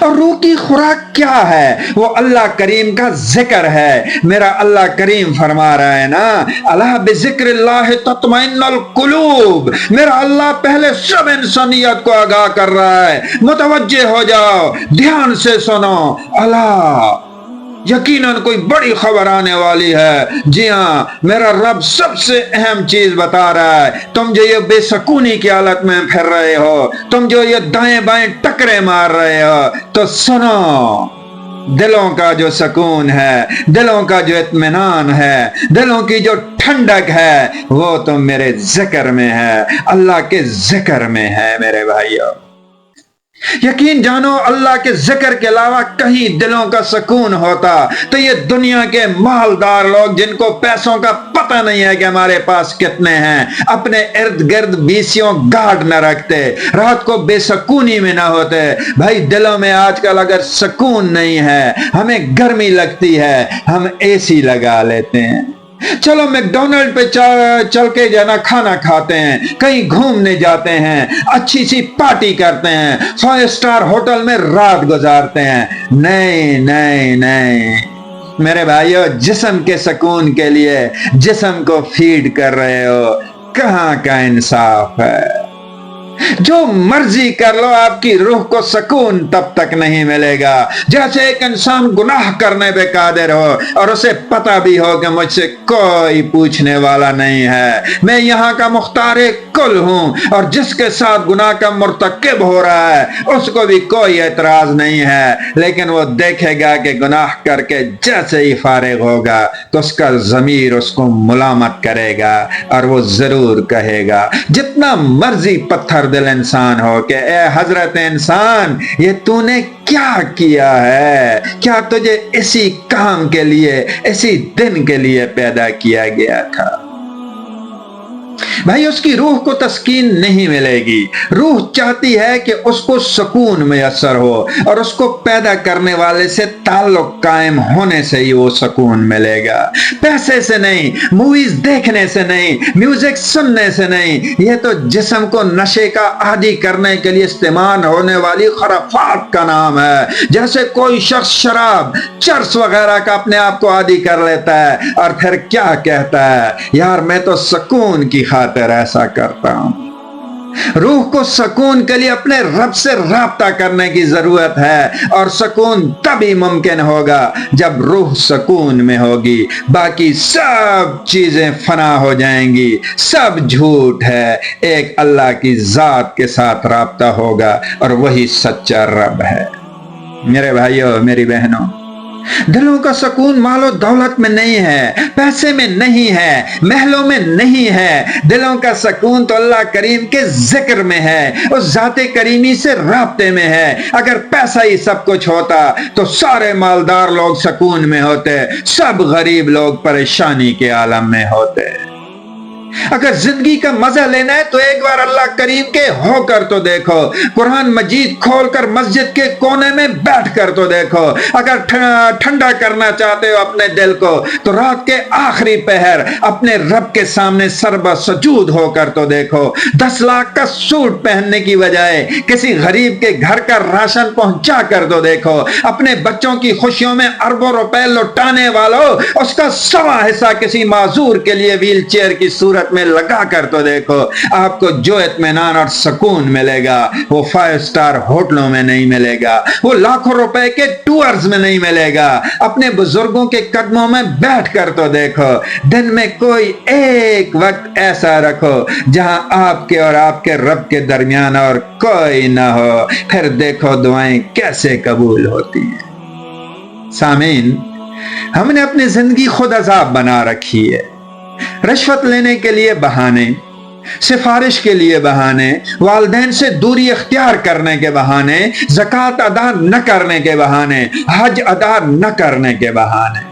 اور روح کی خوراک کیا ہے؟ وہ اللہ کریم کا ذکر ہے۔ میرا اللہ کریم فرما رہا ہے نا، الا بذکر اللہ تطمئن القلوب۔ میرا اللہ پہلے سب انسانیت کو آگاہ کر رہا ہے، متوجہ ہو جاؤ، دھیان سے سنو، اللہ یقیناً کوئی بڑی خبر آنے والی ہے۔ جی ہاں، میرا رب سب سے اہم چیز بتا رہا ہے۔ تم جو یہ بے سکونی کی حالت میں پھر رہے ہو، تم جو یہ دائیں بائیں ٹکرے مار رہے ہو، تو سنو، دلوں کا جو سکون ہے، دلوں کا جو اطمینان ہے، دلوں کی جو ٹھنڈک ہے، وہ تو میرے ذکر میں ہے، اللہ کے ذکر میں ہے میرے بھائیو۔ یقین جانو، اللہ کے ذکر کے علاوہ کہیں دلوں کا سکون ہوتا تو یہ دنیا کے مالدار لوگ جن کو پیسوں کا پتہ نہیں ہے کہ ہمارے پاس کتنے ہیں، اپنے ارد گرد بیسیوں گارڈ نہ رکھتے، رات کو بے سکونی میں نہ ہوتے۔ بھائی دلوں میں آج کل اگر سکون نہیں ہے، ہمیں گرمی لگتی ہے، ہم اے سی لگا لیتے ہیں، چلو میکڈونلڈ پہ چل کے جانا کھانا کھاتے ہیں، کہیں گھومنے جاتے ہیں، اچھی سی پارٹی کرتے ہیں، 5 اسٹار ہوٹل میں رات گزارتے ہیں۔ نہیں نہیں نہیں میرے بھائیو، جسم کے سکون کے لیے جسم کو فیڈ کر رہے ہو، کہاں کا انصاف ہے؟ جو مرضی کر لو، آپ کی روح کو سکون تب تک نہیں ملے گا جیسے ایک انسان گناہ کرنے پہ قادر ہو اور اسے پتہ بھی ہو کہ مجھ سے کوئی پوچھنے والا نہیں ہے، میں یہاں کا مختار کل ہوں، اور جس کے ساتھ گناہ کا مرتکب ہو رہا ہے اس کو بھی کوئی اعتراض نہیں ہے، لیکن وہ دیکھے گا کہ گناہ کر کے جیسے ہی فارغ ہوگا تو اس کا ضمیر اس کو ملامت کرے گا، اور وہ ضرور کہے گا، جتنا مرضی پتھر دل انسان ہو، کہ اے حضرت انسان، یہ تو نے کیا کیا ہے؟ کیا تجھے اسی کام کے لیے، اسی دن کے لیے پیدا کیا گیا تھا؟ بھائی اس کی روح کو تسکین نہیں ملے گی۔ روح چاہتی ہے کہ اس کو سکون میسر ہو، اور اس کو پیدا کرنے والے سے تعلق قائم ہونے سے ہی وہ سکون ملے گا، پیسے سے نہیں، موویز دیکھنے سے نہیں، میوزک سننے سے نہیں۔ یہ تو جسم کو نشے کا عادی کرنے کے لیے استعمال ہونے والی خرافات کا نام ہے۔ جیسے کوئی شخص شراب، چرس وغیرہ کا اپنے آپ کو عادی کر لیتا ہے، اور پھر کیا کہتا ہے، یار میں تو سکون کی خاطر ایسا کرتا ہوں۔ روح کو سکون کے لیے اپنے رب سے رابطہ کرنے کی ضرورت ہے، اور سکون تبھی ممکن ہوگا جب روح سکون میں ہوگی۔ باقی سب چیزیں فنا ہو جائیں گی، سب جھوٹ ہے، ایک اللہ کی ذات کے ساتھ رابطہ ہوگا، اور وہی سچا رب ہے۔ میرے بھائیوں، میری بہنوں، دلوں کا سکون مال و دولت میں نہیں ہے، پیسے میں نہیں ہے، محلوں میں نہیں ہے۔ دلوں کا سکون تو اللہ کریم کے ذکر میں ہے، اس ذات کریمی سے رابطے میں ہے۔ اگر پیسہ ہی سب کچھ ہوتا تو سارے مالدار لوگ سکون میں ہوتے، سب غریب لوگ پریشانی کے عالم میں ہوتے۔ اگر زندگی کا مزہ لینا ہے تو ایک بار اللہ کریم کے ہو کر تو دیکھو، قرآن مجید کھول کر مسجد کے کونے میں بیٹھ کر تو دیکھو۔ اگر ٹھنڈا کرنا چاہتے ہو اپنے دل کو تو رات کے آخری پہر اپنے رب کے سامنے سربہ سجود ہو کر تو دیکھو۔ 10 لاکھ کا سوٹ پہننے کی بجائے کسی غریب کے گھر کا راشن پہنچا کر تو دیکھو۔ اپنے بچوں کی خوشیوں میں اربوں روپے لٹانے والوں، اس کا 1/4 حصہ کسی معذور کے لیے ویل چیئر کی صورت میں لگا کر تو دیکھو۔ آپ کو جو اطمینان اور سکون ملے گا وہ 5 اسٹار ہوٹلوں میں نہیں ملے گا، وہ لاکھوں روپے کے ٹورز میں نہیں ملے گا۔ اپنے بزرگوں کے قدموں میں بیٹھ کر تو دیکھو۔ دن میں کوئی ایک وقت ایسا رکھو جہاں آپ کے اور آپ کے رب کے درمیان اور کوئی نہ ہو، پھر دیکھو دعائیں کیسے قبول ہوتی ہیں۔ سامعین، ہم نے اپنی زندگی خود عذاب بنا رکھی ہے۔ رشوت لینے کے لیے بہانے، سفارش کے لیے بہانے، والدین سے دوری اختیار کرنے کے بہانے، زکوٰۃ ادا نہ کرنے کے بہانے، حج ادا نہ کرنے کے بہانے۔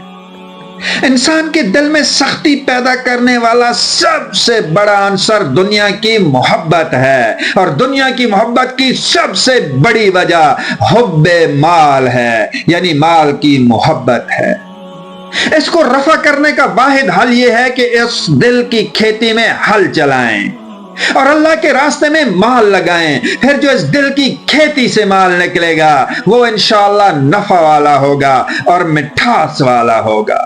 انسان کے دل میں سختی پیدا کرنے والا سب سے بڑا عنصر دنیا کی محبت ہے، اور دنیا کی محبت کی سب سے بڑی وجہ حب مال ہے، یعنی مال کی محبت ہے۔ اس کو رفع کرنے کا واحد حل یہ ہے کہ اس دل کی کھیتی میں ہل چلائیں۔ اور اللہ کے راستے میں مال لگائیں، پھر جو اس دل کی کھیتی سے مال نکلے گا وہ انشاءاللہ نفع والا ہوگا اور مٹھاس والا ہوگا۔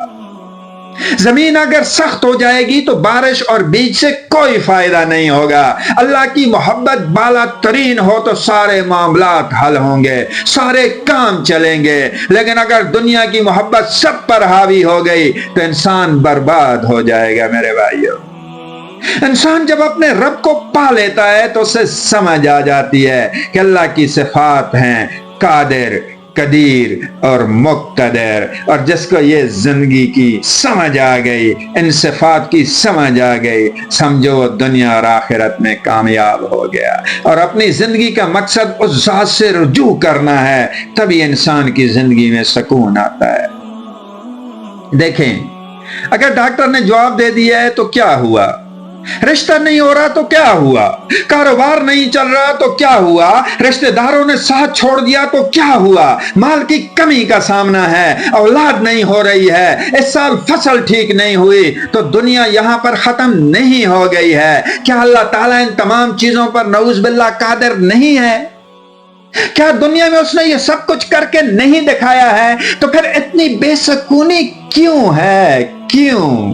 زمین اگر سخت ہو جائے گی تو بارش اور بیج سے کوئی فائدہ نہیں ہوگا۔ اللہ کی محبت بالا ترین ہو تو سارے معاملات حل ہوں گے، سارے کام چلیں گے، لیکن اگر دنیا کی محبت سب پر حاوی ہو گئی تو انسان برباد ہو جائے گا۔ میرے بھائیو، انسان جب اپنے رب کو پا لیتا ہے تو اسے سمجھ آ جاتی ہے کہ اللہ کی صفات ہیں قادر، قدیر اور مقتدر، اور جس کو یہ زندگی کی سمجھ آ گئی، ان صفات کی سمجھ آ گئی، سمجھو وہ دنیا اور آخرت میں کامیاب ہو گیا۔ اور اپنی زندگی کا مقصد اس ذات سے رجوع کرنا ہے، تبھی انسان کی زندگی میں سکون آتا ہے۔ دیکھیں، اگر ڈاکٹر نے جواب دے دیا ہے تو کیا ہوا؟ رشتہ نہیں ہو رہا تو کیا ہوا؟ کاروبار نہیں چل رہا تو کیا ہوا؟ رشتہ داروں نے ساتھ چھوڑ دیا تو کیا ہوا؟ مال کی کمی کا سامنا ہے، اولاد نہیں ہو رہی ہے، اس سال فصل ٹھیک نہیں ہوئی تو دنیا یہاں پر ختم نہیں ہو گئی ہے۔ کیا اللہ تعالیٰ ان تمام چیزوں پر نعوذ باللہ قادر نہیں ہے؟ کیا دنیا میں اس نے یہ سب کچھ کر کے نہیں دکھایا ہے؟ تو پھر اتنی بے سکونی کیوں ہے؟ کیوں؟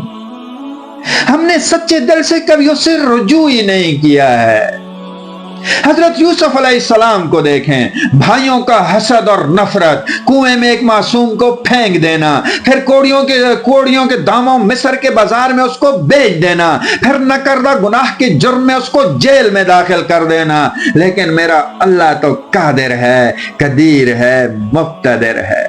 ہم نے سچے دل سے کبھی اس سے رجوع ہی نہیں کیا ہے۔ حضرت یوسف علیہ السلام کو دیکھیں، بھائیوں کا حسد اور نفرت، کنویں میں ایک معصوم کو پھینک دینا، پھر کوڑیوں کے داموں مصر کے بازار میں اس کو بیچ دینا، پھر نہ کردہ گناہ کے جرم میں اس کو جیل میں داخل کر دینا، لیکن میرا اللہ تو قادر ہے، قدیر ہے، مقتدر ہے۔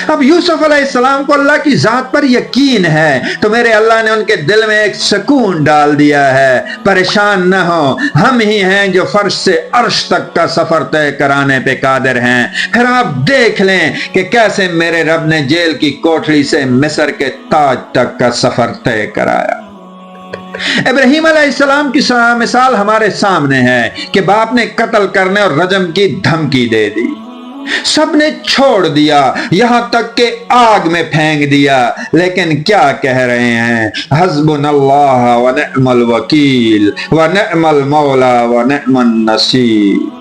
اب یوسف علیہ السلام کو اللہ کی ذات پر یقین ہے تو میرے اللہ نے ان کے دل میں ایک سکون ڈال دیا ہے۔ پریشان نہ ہو، ہم ہی ہیں جو فرش سے عرش تک کا سفر طے کرانے پہ قادر ہیں۔ پھر آپ دیکھ لیں کہ کیسے میرے رب نے جیل کی کوٹڑی سے مصر کے تاج تک کا سفر طے کرایا۔ ابراہیم علیہ السلام کی مثال ہمارے سامنے ہے کہ باپ نے قتل کرنے اور رجم کی دھمکی دے دی، سب نے چھوڑ دیا، یہاں تک کہ آگ میں پھینک دیا، لیکن کیا کہہ رہے ہیں؟ حسبنا اللہ ونعم الوکیل ونعم المولا ونعم النصیر۔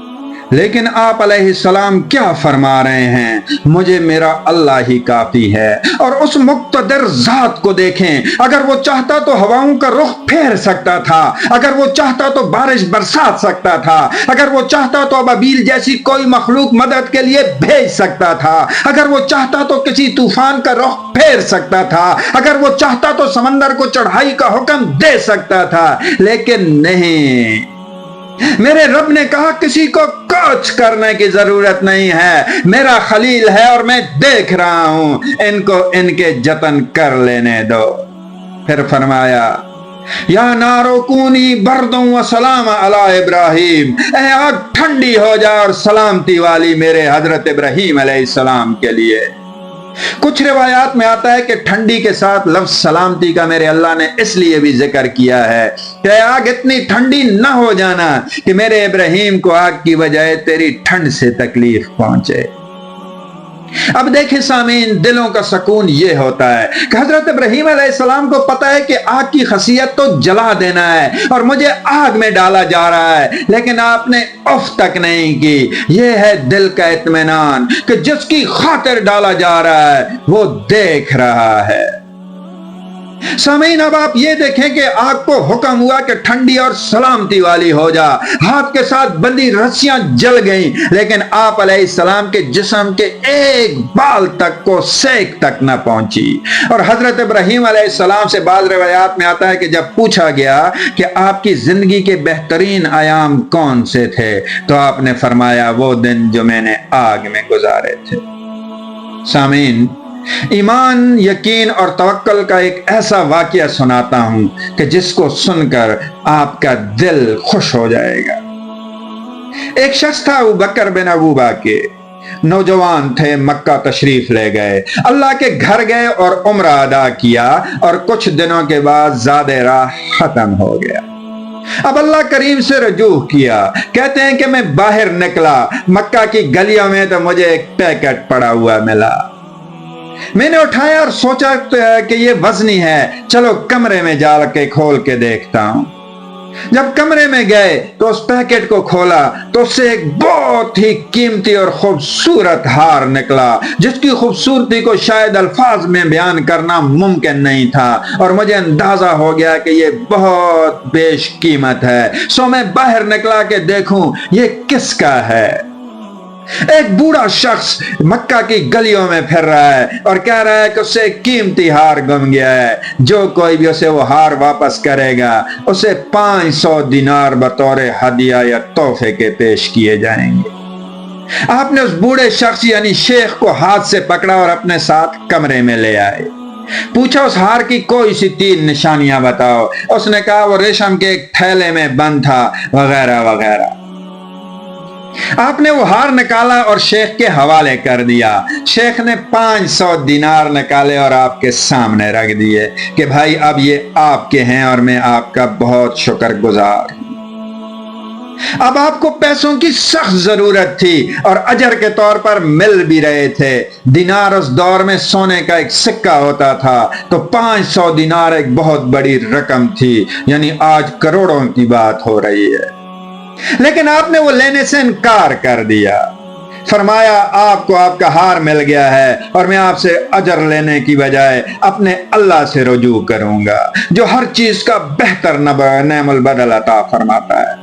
لیکن آپ علیہ السلام کیا فرما رہے ہیں؟ مجھے میرا اللہ ہی کافی ہے۔ اور اس مقتدر ذات کو دیکھیں، اگر وہ چاہتا تو ہواؤں کا رخ پھیر سکتا تھا، اگر وہ چاہتا تو بارش برسات سکتا تھا، اگر وہ چاہتا تو ابابیل جیسی کوئی مخلوق مدد کے لیے بھیج سکتا تھا، اگر وہ چاہتا تو کسی طوفان کا رخ پھیر سکتا تھا، اگر وہ چاہتا تو سمندر کو چڑھائی کا حکم دے سکتا تھا، لیکن نہیں۔ میرے رب نے کہا کسی کو کچھ کرنے کی ضرورت نہیں ہے، میرا خلیل ہے اور میں دیکھ رہا ہوں، ان کو ان کے جتن کر لینے دو۔ پھر فرمایا یا نارو کونی بردوں و سلام علی ابراہیم، اے آگ ٹھنڈی ہو جائے اور سلامتی والی میرے حضرت ابراہیم علیہ السلام کے لیے۔ کچھ روایات میں آتا ہے کہ ٹھنڈی کے ساتھ لفظ سلامتی کا میرے اللہ نے اس لیے بھی ذکر کیا ہے کہ آگ اتنی ٹھنڈی نہ ہو جانا کہ میرے ابراہیم کو آگ کی بجائے تیری ٹھنڈ سے تکلیف پہنچے۔ اب دیکھیں سامعین، دلوں کا سکون یہ ہوتا ہے کہ حضرت ابراہیم علیہ السلام کو پتا ہے کہ آگ کی خاصیت تو جلا دینا ہے اور مجھے آگ میں ڈالا جا رہا ہے، لیکن آپ نے اف تک نہیں کی۔ یہ ہے دل کا اطمینان کہ جس کی خاطر ڈالا جا رہا ہے وہ دیکھ رہا ہے۔ سامعین، اب آپ یہ دیکھیں کہ آگ کو حکم ہوا کہ ٹھنڈی اور سلامتی والی ہو جا، ہاتھ کے ساتھ بندی رسیاں جل گئیں، لیکن آپ علیہ السلام کے جسم کے ایک بال تک کو سیک تک نہ پہنچی۔ اور حضرت ابراہیم علیہ السلام سے بعض روایات میں آتا ہے کہ جب پوچھا گیا کہ آپ کی زندگی کے بہترین ایام کون سے تھے تو آپ نے فرمایا وہ دن جو میں نے آگ میں گزارے تھے۔ سامعین، ایمان، یقین اور توکل کا ایک ایسا واقعہ سناتا ہوں کہ جس کو سن کر آپ کا دل خوش ہو جائے گا۔ ایک شخص تھا ابو بکر بن ابو باکر، نوجوان تھے، مکہ تشریف لے گئے، اللہ کے گھر گئے اور عمرہ ادا کیا، اور کچھ دنوں کے بعد زاد راہ ختم ہو گیا۔ اب اللہ کریم سے رجوع کیا، کہتے ہیں کہ میں باہر نکلا، مکہ کی گلیوں میں تو مجھے ایک پیکٹ پڑا ہوا ملا، میں نے اٹھایا اور سوچا کہ یہ وزنی ہے، چلو کمرے میں جا کے کھول کے دیکھتا ہوں۔ جب کمرے میں گئے تو اس پیکٹ کو کھولا تو اس سے ایک بہت ہی قیمتی اور خوبصورت ہار نکلا، جس کی خوبصورتی کو شاید الفاظ میں بیان کرنا ممکن نہیں تھا، اور مجھے اندازہ ہو گیا کہ یہ بہت بیش قیمت ہے۔ سو میں باہر نکلا کہ دیکھوں یہ کس کا ہے۔ ایک بوڑھا شخص مکہ کی گلیوں میں پھر رہا ہے اور کہہ رہا ہے کہ اسے قیمتی ہار گم گیا ہے، جو کوئی بھی اسے وہ ہار واپس کرے گا اسے 500 دینار بطور ہدیہ یا تحفے کے پیش کیے جائیں گے۔ آپ نے اس بوڑھے شخص یعنی شیخ کو ہاتھ سے پکڑا اور اپنے ساتھ کمرے میں لے آئے۔ پوچھا اس ہار کی کوئی سی 3 نشانیاں بتاؤ۔ اس نے کہا وہ ریشم کے ایک تھیلے میں بند تھا، وغیرہ وغیرہ۔ آپ نے وہ ہار نکالا اور شیخ کے حوالے کر دیا۔ شیخ نے 500 دینار نکالے اور آپ کے سامنے رکھ دیے کہ بھائی اب یہ آپ کے ہیں اور میں آپ کا بہت شکر گزار ہوں۔ اب آپ کو پیسوں کی سخت ضرورت تھی اور اجر کے طور پر مل بھی رہے تھے۔ دینار اس دور میں سونے کا ایک سکہ ہوتا تھا، تو 500 دینار ایک بہت بڑی رقم تھی، یعنی آج کروڑوں کی بات ہو رہی ہے۔ لیکن آپ نے وہ لینے سے انکار کر دیا۔ فرمایا آپ کو آپ کا ہار مل گیا ہے اور میں آپ سے اجر لینے کی بجائے اپنے اللہ سے رجوع کروں گا، جو ہر چیز کا بہتر نعم البدل عطا فرماتا ہے۔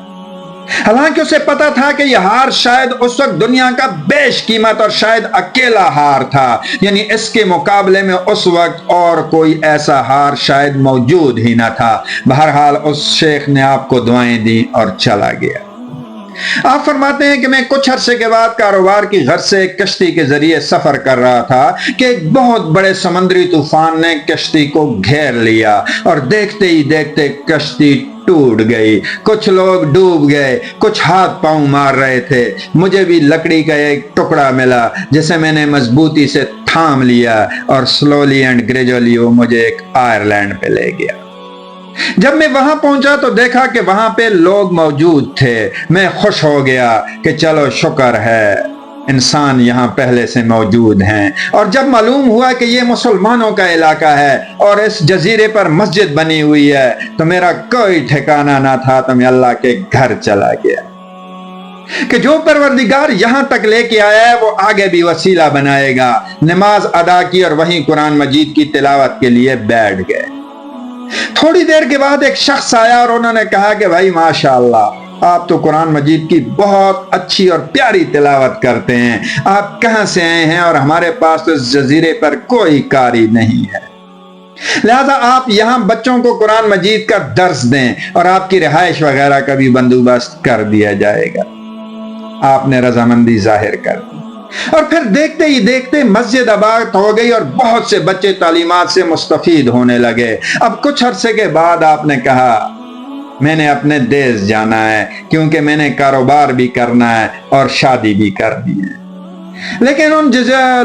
حالانکہ اسے پتا تھا کہ یہ ہار شاید اس وقت دنیا کا بیش قیمت اور شاید اکیلا ہار تھا، یعنی اس کے مقابلے میں اس وقت اور کوئی ایسا ہار شاید موجود ہی نہ تھا۔ بہرحال اس شیخ نے آپ کو دعائیں دی اور چلا گیا۔ آپ فرماتے ہیں کہ میں کچھ عرصے کے بعد کاروبار کی غرض سے ایک کشتی کے ذریعے سفر کر رہا تھا کہ ایک بہت بڑے سمندری طوفان نے کشتی کو گھیر لیا، اور دیکھتے ہی دیکھتے کشتی ٹوٹ گئی۔ کچھ لوگ ڈوب گئے، کچھ ہاتھ پاؤں مار رہے تھے۔ مجھے بھی لکڑی کا ایک ٹکڑا ملا جسے میں نے مضبوطی سے تھام لیا، اور سلولی اینڈ گریجولی وہ مجھے ایک آئرلینڈ پہ لے گیا۔ جب میں وہاں پہنچا تو دیکھا کہ وہاں پہ لوگ موجود تھے۔ میں خوش ہو گیا کہ چلو شکر ہے انسان یہاں پہلے سے موجود ہیں، اور جب معلوم ہوا کہ یہ مسلمانوں کا علاقہ ہے اور اس جزیرے پر مسجد بنی ہوئی ہے تو میرا کوئی ٹھکانہ نہ تھا، تو میں اللہ کے گھر چلا گیا کہ جو پروردگار یہاں تک لے کے آیا ہے وہ آگے بھی وسیلہ بنائے گا۔ نماز ادا کی اور وہیں قرآن مجید کی تلاوت کے لیے بیٹھ گئے۔ تھوڑی دیر کے بعد ایک شخص آیا اور انہوں نے کہا کہ بھائی ماشاءاللہ آپ تو قرآن مجید کی بہت اچھی اور پیاری تلاوت کرتے ہیں، آپ کہاں سے آئے ہیں؟ اور ہمارے پاس تو اس جزیرے پر کوئی قاری نہیں ہے، لہذا آپ یہاں بچوں کو قرآن مجید کا درس دیں اور آپ کی رہائش وغیرہ کا بھی بندوبست کر دیا جائے گا۔ آپ نے رضامندی ظاہر کر دی، اور پھر دیکھتے ہی دیکھتے مسجد آباد ہو گئی اور بہت سے بچے تعلیمات سے مستفید ہونے لگے۔ اب کچھ عرصے کے بعد آپ نے کہا میں نے اپنے دیس جانا ہے، کیونکہ میں نے کاروبار بھی کرنا ہے اور شادی بھی کرنی ہے۔ لیکن ان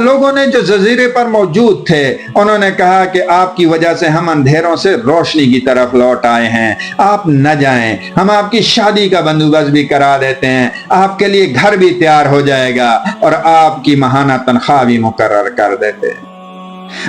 لوگوں نے جو جزیرے پر موجود تھے انہوں نے کہا کہ آپ کی وجہ سے ہم اندھیروں سے روشنی کی طرف لوٹ آئے ہیں، آپ نہ جائیں، ہم آپ کی شادی کا بندوبست بھی کرا دیتے ہیں، آپ کے لیے گھر بھی تیار ہو جائے گا اور آپ کی ماہانہ تنخواہ بھی مقرر کر دیتے ہیں۔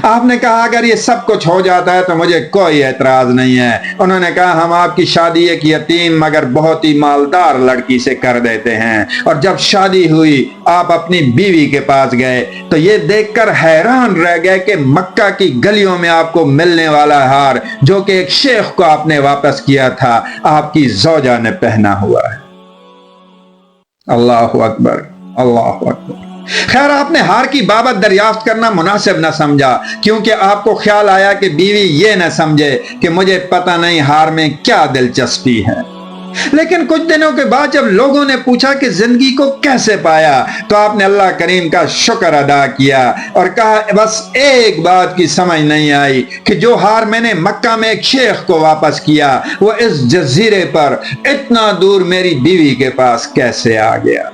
آپ نے کہا اگر یہ سب کچھ ہو جاتا ہے تو مجھے کوئی اعتراض نہیں ہے۔ انہوں نے کہا ہم آپ کی شادی ایک یتیم مگر بہت ہی مالدار لڑکی سے کر دیتے ہیں، اور جب شادی ہوئی آپ اپنی بیوی کے پاس گئے تو یہ دیکھ کر حیران رہ گئے کہ مکہ کی گلیوں میں آپ کو ملنے والا ہار جو کہ ایک شیخ کو آپ نے واپس کیا تھا آپ کی زوجہ نے پہنا ہوا ہے۔ اللہ اکبر، اللہ اکبر۔ خیر آپ نے ہار کی بابت دریافت کرنا مناسب نہ سمجھا، کیونکہ آپ کو خیال آیا کہ بیوی یہ نہ سمجھے کہ مجھے پتہ نہیں ہار میں کیا دلچسپی ہے۔ لیکن کچھ دنوں کے بعد جب لوگوں نے پوچھا کہ زندگی کو کیسے پایا تو آپ نے اللہ کریم کا شکر ادا کیا اور کہا بس ایک بات کی سمجھ نہیں آئی کہ جو ہار میں نے مکہ میں ایک شیخ کو واپس کیا وہ اس جزیرے پر اتنا دور میری بیوی کے پاس کیسے آ گیا۔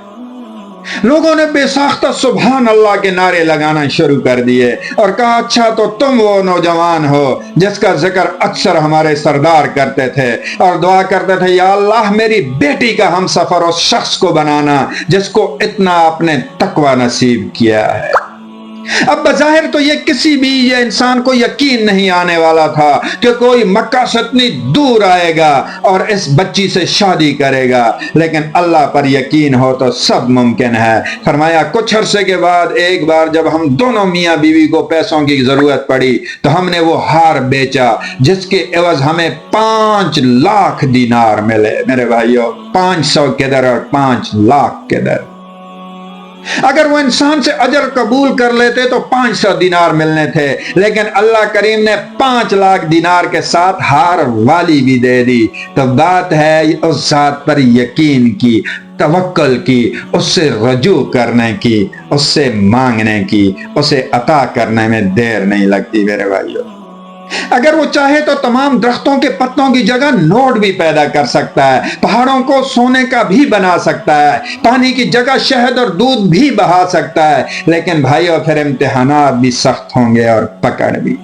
لوگوں نے بے ساختہ سبحان اللہ کے نعرے لگانا شروع کر دیے اور کہا اچھا تو تم وہ نوجوان ہو جس کا ذکر اکثر ہمارے سردار کرتے تھے اور دعا کرتے تھے یا اللہ میری بیٹی کا ہم سفر اس شخص کو بنانا جس کو اتنا آپ نے تقوی نصیب کیا ہے۔ اب بظاہر تو یہ کسی بھی یہ انسان کو یقین نہیں آنے والا تھا کہ کوئی مکہ سے اتنی دور آئے گا اور اس بچی سے شادی کرے گا، لیکن اللہ پر یقین ہو تو سب ممکن ہے۔ فرمایا کچھ عرصے کے بعد ایک بار جب ہم دونوں میاں بیوی کو پیسوں کی ضرورت پڑی تو ہم نے وہ ہار بیچا جس کے عوض ہمیں 5 لاکھ دینار ملے۔ میرے بھائیو، 500 کے در اور 5 لاکھ کے در۔ اگر وہ انسان سے اجر قبول کر لیتے تو 500 دینار ملنے تھے، لیکن اللہ کریم نے 5 لاکھ دینار کے ساتھ ہار والی بھی دے دی۔ تو بات ہے اس ذات پر یقین کی، توکل کی، اس سے رجوع کرنے کی، اس سے مانگنے کی، اسے عطا کرنے میں دیر نہیں لگتی میرے بھائیو۔ اگر وہ چاہے تو تمام درختوں کے پتوں کی جگہ نوٹ بھی پیدا کر سکتا ہے، پہاڑوں کو سونے کا بھی بنا سکتا ہے، پانی کی جگہ شہد اور دودھ بھی بہا سکتا ہے، لیکن بھائیو پھر امتحانات بھی سخت ہوں گے اور پکڑ بھی۔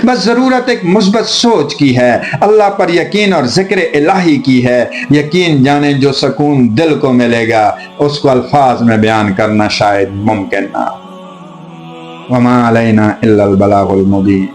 بس ضرورت ایک مثبت سوچ کی ہے، اللہ پر یقین اور ذکر الہی کی ہے۔ یقین جانے جو سکون دل کو ملے گا اس کو الفاظ میں بیان کرنا شاید ممکن نہ۔ وما علینا الا البلاغ المبین۔